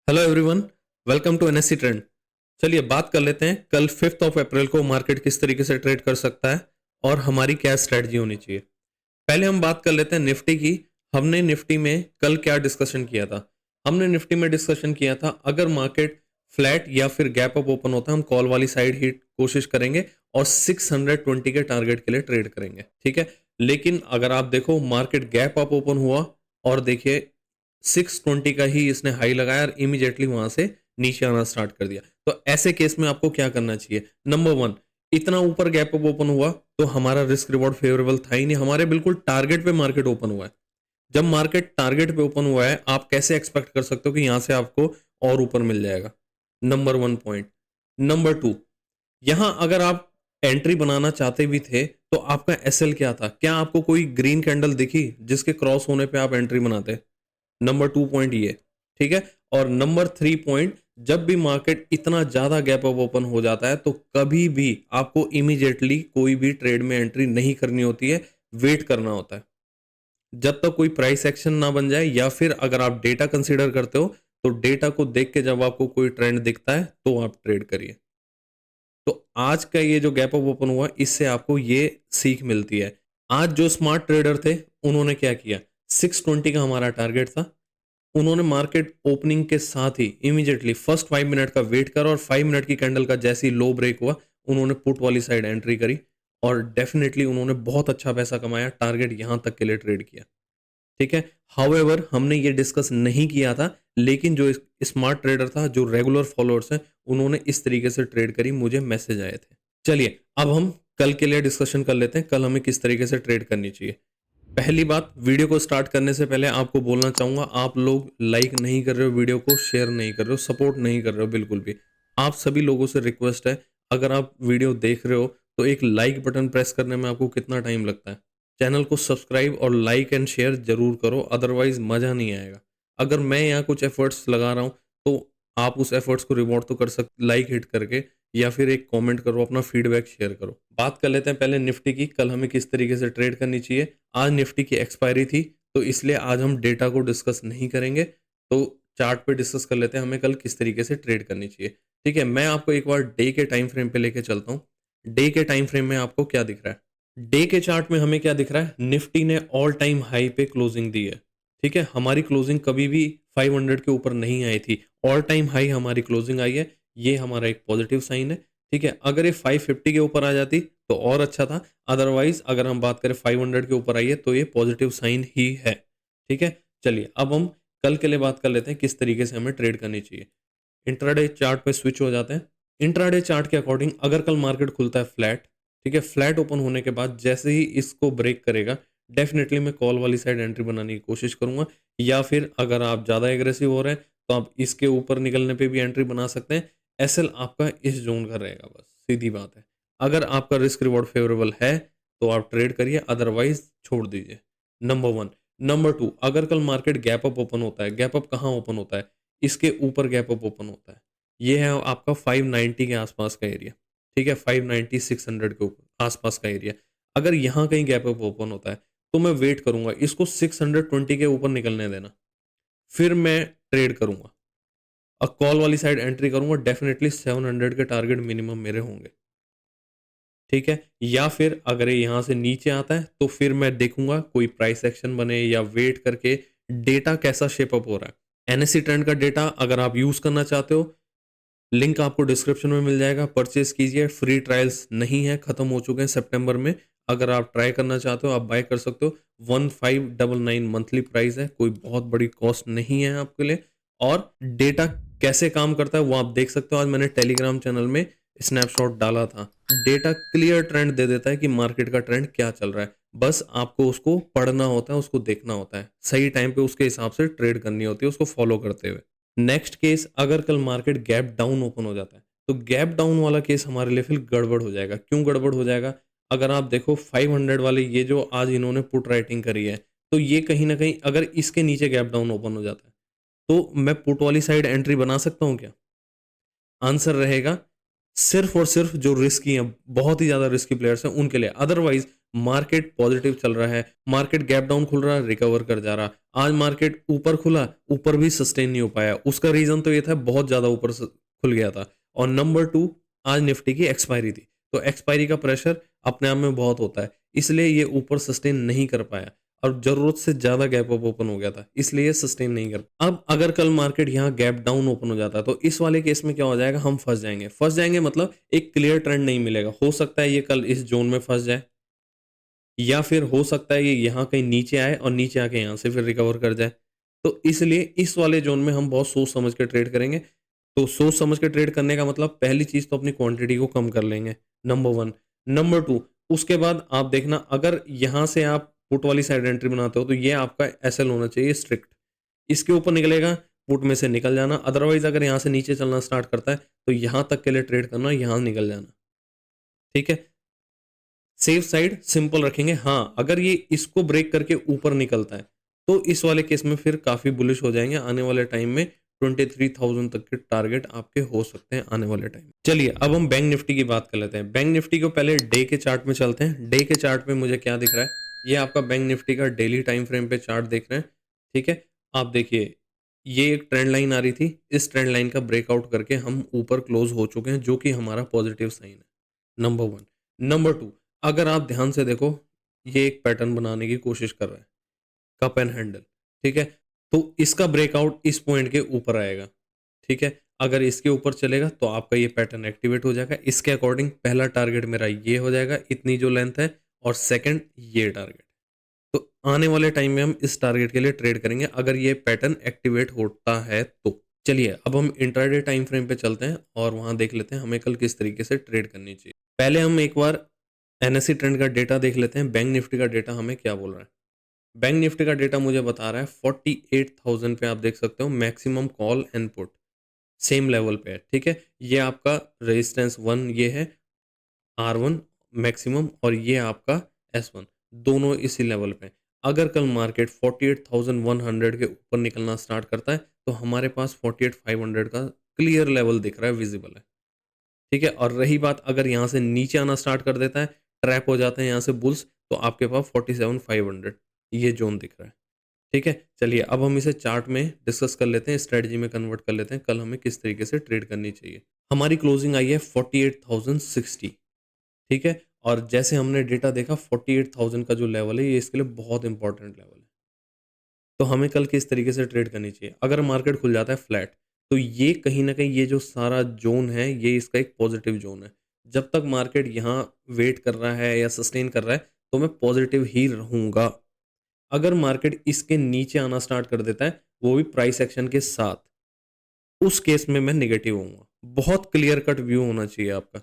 Hello everyone, welcome to NSC trend. चलिए बात कर लेते हैं कल 5 अप्रैल को मार्केट किस तरीके से ट्रेड कर सकता है और हमारी क्या स्ट्रेटजी होनी चाहिए। पहले हम बात कर लेते हैं निफ्टी की। हमने निफ्टी में कल क्या डिस्कशन किया था। हमने निफ्टी में डिस्कशन किया था अगर मार्केट फ्लैट या फिर गैप अप ओपन होता है हम कॉल वाली साइड ही कोशिश करेंगे और 620 के टारगेट के लिए ट्रेड करेंगे, ठीक है। लेकिन अगर आप देखो मार्केट गैप अप ओपन हुआ और देखिए 620 का ही इसने हाई लगाया और इमीडिएटली वहां से नीचे आना स्टार्ट कर दिया। तो ऐसे केस में आपको क्या करना चाहिए। नंबर वन, इतना ऊपर गैप अप ओपन हुआ तो हमारा रिस्क रिवॉर्ड फेवरेबल था ही नहीं, हमारे बिल्कुल टारगेट पे मार्केट ओपन हुआ है। जब मार्केट टारगेट पे ओपन हुआ है आप कैसे एक्सपेक्ट कर सकते हो कि यहां से आपको और ऊपर मिल जाएगा। Number one point. Number two, यहां अगर आप एंट्री बनाना चाहते भी थे तो आपका एसएल क्या था, क्या आपको कोई ग्रीन कैंडल दिखी जिसके क्रॉस होने पे आप एंट्री बनाते। नंबर 2 पॉइंट ये, ठीक है। और नंबर 3 पॉइंट, जब भी मार्केट इतना ज्यादा गैप अप ओपन हो जाता है तो कभी भी आपको इमीडिएटली कोई भी ट्रेड में एंट्री नहीं करनी होती है, वेट करना होता है जब तक कोई प्राइस एक्शन ना बन जाए, या फिर अगर आप डेटा कंसीडर करते हो तो डेटा को देख के जब आपको कोई ट्रेंड दिखता है तो आप ट्रेड करिए। तो आज का ये जो गैप अप ओपन हुआ इससे आपको ये सीख मिलती है। आज जो स्मार्ट ट्रेडर थे उन्होंने क्या किया, 620 का हमारा टारगेट था, उन्होंने मार्केट ओपनिंग के साथ ही इमीडिएटली फर्स्ट 5 मिनट का वेट करा और 5 मिनट की कैंडल का जैसे ही लो ब्रेक हुआ उन्होंने पुट वाली साइड एंट्री करी और डेफिनेटली उन्होंने बहुत अच्छा पैसा कमाया, टारगेट यहां तक के लिए ट्रेड किया, ठीक है। हाउएवर हमने ये डिस्कस नहीं किया था, लेकिन जो स्मार्ट ट्रेडर था, जो रेगुलर फॉलोअर्स हैं, उन्होंने इस तरीके से ट्रेड करी, मुझे मैसेज आए थे। चलिए अब हम कल के लिए डिस्कशन कर लेते हैं कल हमें किस तरीके से ट्रेड करनी चाहिए। पहली बात, वीडियो को स्टार्ट करने से पहले आपको बोलना चाहूंगा, आप लोग लाइक नहीं कर रहे हो, वीडियो को शेयर नहीं कर रहे हो, सपोर्ट नहीं कर रहे हो बिल्कुल भी। आप सभी लोगों से रिक्वेस्ट है, अगर आप वीडियो देख रहे हो तो एक लाइक बटन प्रेस करने में आपको कितना टाइम लगता है। चैनल को सब्सक्राइब और लाइक एंड शेयर जरूर करो, अदरवाइज मजा नहीं आएगा। अगर मैं यहाँ कुछ एफर्ट्स लगा रहा हूँ तो आप उस एफर्ट्स को रिवॉर्ड तो कर सकते, लाइक हिट करके या फिर एक कमेंट करो, अपना फीडबैक शेयर करो। बात कर लेते हैं पहले निफ्टी की, कल हमें किस तरीके से ट्रेड करनी चाहिए। आज निफ्टी की एक्सपायरी थी तो इसलिए आज हम डेटा को डिस्कस नहीं करेंगे, तो चार्ट पे डिस्कस कर लेते हैं हमें कल किस तरीके से ट्रेड करनी चाहिए, ठीक है। मैं आपको एक बार डे के टाइम फ्रेम पे लेके चलता हूँ। डे के टाइम फ्रेम में आपको क्या दिख रहा है। डे के चार्ट में हमें क्या दिख रहा है, निफ्टी ने ऑल टाइम हाई पे क्लोजिंग दी है, ठीक है। हमारी क्लोजिंग कभी भी 500 के ऊपर नहीं आई थी, ऑल टाइम हाई हमारी क्लोजिंग आई है, ये हमारा एक पॉजिटिव साइन है, ठीक है। अगर ये 550 के ऊपर आ जाती तो और अच्छा था, अदरवाइज अगर हम बात करें 500 के ऊपर आई है तो ये पॉजिटिव साइन ही है, ठीक है। चलिए अब हम कल के लिए बात कर लेते हैं किस तरीके से हमें ट्रेड करनी चाहिए। इंट्राडे चार्ट पे स्विच हो जाते हैं। इंट्राडे चार्ट के अकॉर्डिंग अगर कल मार्केट खुलता है फ्लैट, ठीक है, फ्लैट ओपन होने के बाद जैसे ही इसको ब्रेक करेगा डेफिनेटली मैं कॉल वाली साइड एंट्री बनाने की कोशिश करूंगा, या फिर अगर आप ज़्यादा एग्रेसिव हो रहे हैं तो आप इसके ऊपर निकलने पे भी एंट्री बना सकते हैं। एसएल आपका इस जोन का रहेगा, बस सीधी बात है। अगर आपका रिस्क रिवॉर्ड फेवरेबल है तो आप ट्रेड करिए, अदरवाइज छोड़ दीजिए। Number one. नंबर टू, अगर कल मार्केट गैप अप ओपन होता है, गैप अप कहाँ ओपन होता है, इसके ऊपर गैप अप ओपन होता है, ये है आपका 590 के आसपास का एरिया, ठीक है, 590 600 के ऊपर आसपास का एरिया। अगर यहाँ कहीं गैप अप ओपन होता है तो मैं वेट करूंगा, इसको 620 के ऊपर निकलने देना, फिर मैं ट्रेड करूंगा, कॉल वाली साइड एंट्री करूंगा, डेफिनेटली 700 के टारगेट मिनिमम मेरे होंगे, ठीक है। या फिर अगर ये यहाँ से नीचे आता है तो फिर मैं देखूंगा कोई प्राइस एक्शन बने या वेट करके डेटा कैसा शेप अप हो रहा है। एनएससी ट्रेंड का डेटा अगर आप यूज करना चाहते हो, लिंक आपको डिस्क्रिप्शन में मिल जाएगा, परचेज कीजिए, फ्री ट्रायल्स नहीं है, खत्म हो चुके हैं सितंबर में। अगर आप ट्राई करना चाहते हो आप बाय कर सकते हो, 1599 मंथली प्राइस है, कोई बहुत बड़ी कॉस्ट नहीं है आपके लिए। और डेटा कैसे काम करता है वो आप देख सकते हो, आज मैंने टेलीग्राम चैनल में स्नैपशॉट डाला था। डेटा क्लियर ट्रेंड दे देता है कि मार्केट का ट्रेंड क्या चल रहा है, बस आपको उसको पढ़ना होता है, उसको देखना होता है, सही टाइम पे उसके हिसाब से ट्रेड करनी होती है उसको फॉलो करते हुए। नेक्स्ट केस, अगर कल मार्केट गैप डाउन ओपन हो जाता है तो गैप डाउन वाला केस हमारे लिए फिर गड़बड़ हो जाएगा। क्यों गड़बड़ हो जाएगा, अगर आप देखो 500 वाले ये जो आज इन्होंने पुट राइटिंग करी है तो ये कहीं ना कहीं अगर इसके नीचे गैप डाउन ओपन हो जाता है तो मैं पुट वाली साइड एंट्री बना सकता हूं क्या। आंसर रहेगा सिर्फ और सिर्फ जो रिस्की हैं, बहुत ही ज्यादा रिस्की प्लेयर्स हैं उनके लिए, अदरवाइज मार्केट पॉजिटिव चल रहा है, मार्केट गैप डाउन खुल रहा है, रिकवर कर जा रहा। आज मार्केट ऊपर खुला, ऊपर भी सस्टेन नहीं हो पाया। उसका रीजन तो ये था बहुत ज्यादा ऊपर खुल गया था। और नंबर 2, आज निफ्टी की एक्सपायरी थी, तो एक्सपायरी का प्रेशर अपने आप में बहुत होता है, इसलिए ये ऊपर सस्टेन नहीं कर पाया और जरूरत से ज्यादा गैप अप ओपन हो गया था, इसलिए ये सस्टेन नहीं कर। अब अगर कल मार्केट यहाँ गैप डाउन ओपन हो जाता तो इस वाले केस में क्या हो जाएगा, हम फंस जाएंगे मतलब एक क्लियर ट्रेंड नहीं मिलेगा। हो सकता है ये कल इस जोन में फंस जाए, या फिर हो सकता है ये यहाँ कहीं नीचे आए और नीचे आके यहाँ से फिर रिकवर कर जाए। तो इसलिए इस वाले जोन में हम बहुत सोच समझ के ट्रेड करेंगे। तो सोच समझ के ट्रेड करने का मतलब पहली चीज तो अपनी क्वांटिटी को कम कर लेंगे, नंबर 1। नंबर 2, उसके बाद आप देखना, अगर यहाँ से आप पुट वाली साइड एंट्री बनाते हो तो ये आपका एसएल होना चाहिए स्ट्रिक्ट। इसके ऊपर निकलेगा, पुट में से निकल जाना। अदरवाइज अगर यहाँ से नीचे चलना स्टार्ट करता है तो यहाँ तक के लिए ट्रेड करना, यहाँ निकल जाना। ठीक है, सेफ साइड सिंपल रखेंगे। हाँ, अगर ये इसको ब्रेक करके ऊपर निकलता है तो इस वाले केस में फिर काफी बुलिश हो जाएंगे। आने वाले टाइम में 23,000 तक के टारगेट आपके हो सकते हैं आने वाले टाइम। चलिए अब हम बैंक निफ्टी की बात कर लेते हैं। बैंक निफ्टी को पहले डे के चार्ट में चलते हैं। डे के चार्ट में मुझे क्या दिख रहा है, ये आपका बैंक निफ्टी का डेली टाइम फ्रेम पे चार्ट देख रहे हैं। ठीक है, आप देखिए ये एक ट्रेंड लाइन आ रही थी, इस ट्रेंड लाइन का ब्रेकआउट करके हम ऊपर क्लोज हो चुके हैं, जो कि हमारा पॉजिटिव साइन है, नंबर 1। नंबर 2, अगर आप ध्यान से देखो, ये एक पैटर्न बनाने की कोशिश कर रहा है, कप एंड हैंडल। ठीक है, तो इसका ब्रेकआउट इस पॉइंट के ऊपर आएगा। ठीक है, अगर इसके ऊपर चलेगा तो आपका ये पैटर्न एक्टिवेट हो जाएगा। इसके अकॉर्डिंग पहला टारगेट मेरा ये हो जाएगा, इतनी जो लेंथ है, और सेकंड ये टारगेट। तो आने वाले टाइम में हम इस टारगेट के लिए ट्रेड करेंगे अगर ये पैटर्न एक्टिवेट होता है तो। चलिए अब हम इंट्राडे टाइम फ्रेम पे चलते हैं और वहां देख लेते हैं हमें कल किस तरीके से ट्रेड करनी चाहिए। पहले हम एक बार एनएससी ट्रेंड का डेटा देख लेते हैं, बैंक निफ्टी का डेटा हमें क्या बोल रहा है। बैंक निफ्टी का डेटा मुझे बता रहा है 48,000 पे, आप देख सकते हो maximum call and put same level पे है। ठीक है, ये आपका रेजिस्टेंस 1 ये है, R1 मैक्सिमम, और ये आपका S1, दोनों इसी लेवल पे। अगर कल मार्केट 48,100 के ऊपर निकलना स्टार्ट करता है तो हमारे पास 48,500 का क्लियर लेवल दिख रहा है, विजिबल है। ठीक है, और रही बात अगर यहाँ से नीचे आना स्टार्ट कर देता है, ट्रैप हो जाते हैं यहाँ से बुल्स, तो आपके पास 47,500 ये जोन दिख रहा है। ठीक है, चलिए अब हम इसे चार्ट में डिस्कस कर लेते हैं, स्ट्रेटजी में कन्वर्ट कर लेते हैं, कल हमें किस तरीके से ट्रेड करनी चाहिए। हमारी क्लोजिंग आई है 48,060। ठीक है, और जैसे हमने डेटा देखा 48,000 का जो लेवल है ये इसके लिए बहुत इंपॉर्टेंट लेवल है। तो हमें कल किस तरीके से ट्रेड करनी चाहिए। अगर मार्केट खुल जाता है फ्लैट तो ये कहीं ना कहीं ये जो सारा जोन है ये इसका एक पॉजिटिव जोन है। जब तक मार्केट यहाँ वेट कर रहा है या सस्टेन कर रहा है तो मैं पॉजिटिव ही रहूंगा। अगर मार्केट इसके नीचे आना स्टार्ट कर देता है, वो भी प्राइस एक्शन के साथ, उस केस में मैं निगेटिव होऊंगा। बहुत क्लियर कट व्यू होना चाहिए आपका।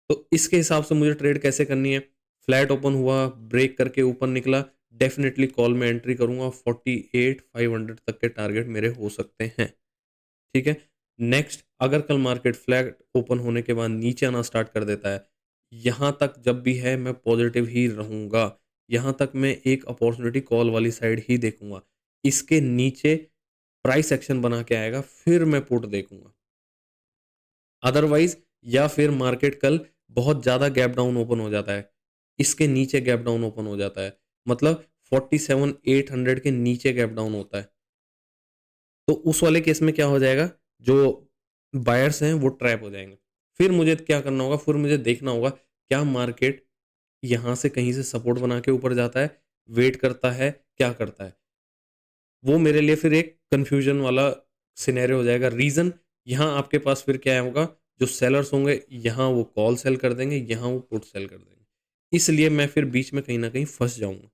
तो इसके हिसाब से मुझे ट्रेड कैसे करनी है। फ्लैट ओपन हुआ, ब्रेक करके ऊपर निकला, डेफिनेटली कॉल में एंट्री करूंगा। 48,500 तक के टारगेट मेरे हो सकते हैं। ठीक है, नेक्स्ट अगर कल मार्केट फ्लैट ओपन होने के बाद नीचे आना स्टार्ट कर देता है, यहां तक जब भी है मैं पॉजिटिव ही रहूंगा। यहां तक मैं एक अपॉर्चुनिटी कॉल वाली साइड ही देखूंगा। इसके नीचे प्राइस एक्शन बना के आएगा फिर मैं पुट देखूंगा। अदरवाइज या फिर मार्केट कल बहुत ज़्यादा गैप डाउन ओपन हो जाता है, इसके नीचे गैप डाउन ओपन हो जाता है, मतलब 47,800 के नीचे गैप डाउन होता है, तो उस वाले केस में क्या हो जाएगा, जो बायर्स हैं वो ट्रैप हो जाएंगे। फिर मुझे क्या करना होगा, फिर मुझे देखना होगा क्या मार्केट यहाँ से कहीं से सपोर्ट बना के ऊपर जाता है, वेट करता है, क्या करता है। वो मेरे लिए फिर एक कंफ्यूजन वाला सिनेरियो हो जाएगा। रीजन यहाँ आपके पास फिर क्या होगा, जो सेलर्स होंगे यहाँ वो कॉल सेल कर देंगे, यहाँ वो पुट सेल कर देंगे, इसलिए मैं फिर बीच में कहीं ना कहीं फंस जाऊंगा।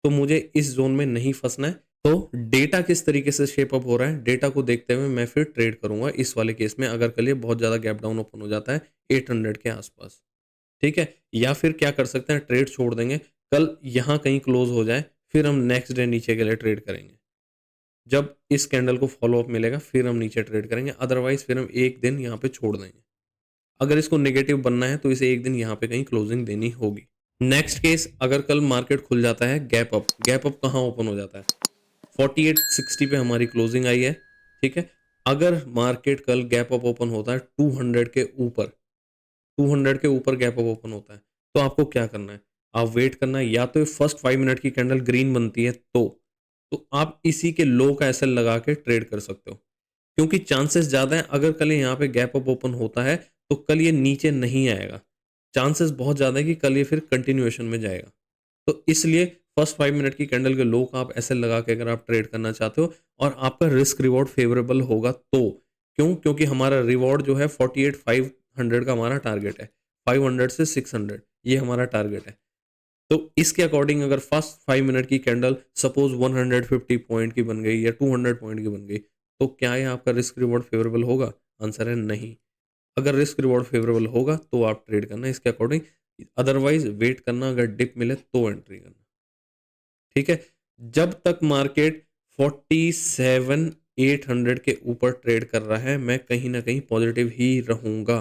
तो मुझे इस जोन में नहीं फंसना है। तो डेटा किस तरीके से शेप अप हो रहा है, डेटा को देखते हुए मैं फिर ट्रेड करूंगा इस वाले केस में, अगर कल ये बहुत ज्यादा गैप डाउन ओपन हो जाता है 800 के आसपास। ठीक है, या फिर क्या कर सकते हैं, ट्रेड छोड़ देंगे, कल यहाँ कहीं क्लोज हो जाए फिर हम नेक्स्ट डे नीचे के लिए ट्रेड करेंगे। जब इस कैंडल को फॉलो अप मिलेगा फिर हम नीचे ट्रेड करेंगे, अदरवाइज फिर हम एक दिन यहाँ पे छोड़ देंगे। अगर इसको नेगेटिव बनना है तो इसे एक दिन यहाँ पे कहीं क्लोजिंग देनी होगी। नेक्स्ट केस, अगर कल मार्केट खुल जाता है गैप अप, गैप अप कहाँ ओपन हो जाता है, 4860 पे हमारी क्लोजिंग आई है। ठीक है, अगर मार्केट कल गैप अप ओपन होता है 200 के ऊपर, 200 के ऊपर गैप अप ओपन होता है, तो आपको क्या करना है, आप वेट करना, या तो फर्स्ट 5 मिनट की कैंडल ग्रीन बनती है तो आप इसी के लो का एसएल लगा के ट्रेड कर सकते हो, क्योंकि चांसेस ज़्यादा है अगर कल यहाँ पे गैप अप ओपन होता है तो कल ये नीचे नहीं आएगा, चांसेस बहुत ज़्यादा है कि कल ये फिर कंटिन्यूएशन में जाएगा। तो इसलिए फर्स्ट 5 मिनट की कैंडल के लो का आप एसएल लगा के अगर आप ट्रेड करना चाहते हो और आपका रिस्क रिवॉर्ड फेवरेबल होगा तो, क्यों? क्योंकि हमारा रिवॉर्ड जो है 48,500 का हमारा टारगेट है, 500 से 600 ये हमारा टारगेट है। तो इसके अकॉर्डिंग अगर फर्स्ट 5 मिनट की कैंडल सपोज 150 पॉइंट की बन गई या 200 पॉइंट की बन गई, तो क्या ये आपका रिस्क रिवॉर्ड फेवरेबल होगा? आंसर है नहीं। अगर रिस्क रिवॉर्ड फेवरेबल होगा तो आप ट्रेड करना इसके अकॉर्डिंग, अदरवाइज वेट करना, अगर डिप मिले तो एंट्री करना। ठीक है, जब तक मार्केट 47,800 के ऊपर ट्रेड कर रहा है मैं कहीं ना कहीं पॉजिटिव ही रहूंगा।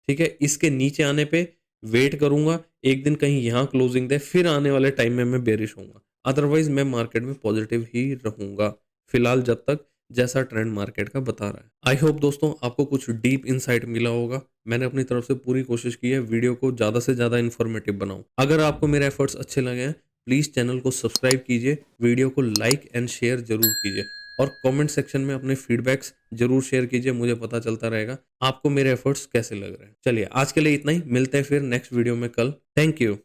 ठीक है, इसके नीचे आने पे वेट करूंगा, एक दिन कहीं यहाँ क्लोजिंग दे, फिर आने वाले टाइम में मैं बेरिश होऊंगा, अदरवाइज मैं मार्केट में पॉजिटिव ही रहूंगा फिलहाल, जब तक जैसा ट्रेंड मार्केट का बता रहा है। आई होप दोस्तों आपको कुछ डीप इनसाइट मिला होगा। मैंने अपनी तरफ से पूरी कोशिश की है वीडियो को ज़्यादा से ज़्यादा इन्फॉर्मेटिव बनाऊं। अगर आपको मेरे एफर्ट्स अच्छे लगे हैं प्लीज़ चैनल को सब्सक्राइब कीजिए, वीडियो को लाइक एंड शेयर जरूर कीजिए और कमेंट सेक्शन में अपने फीडबैक्स जरूर शेयर कीजिए, मुझे पता चलता रहेगा आपको मेरे एफर्ट्स कैसे लग रहे हैं। चलिए आज के लिए इतना ही, मिलते हैं फिर नेक्स्ट वीडियो में कल। Thank you.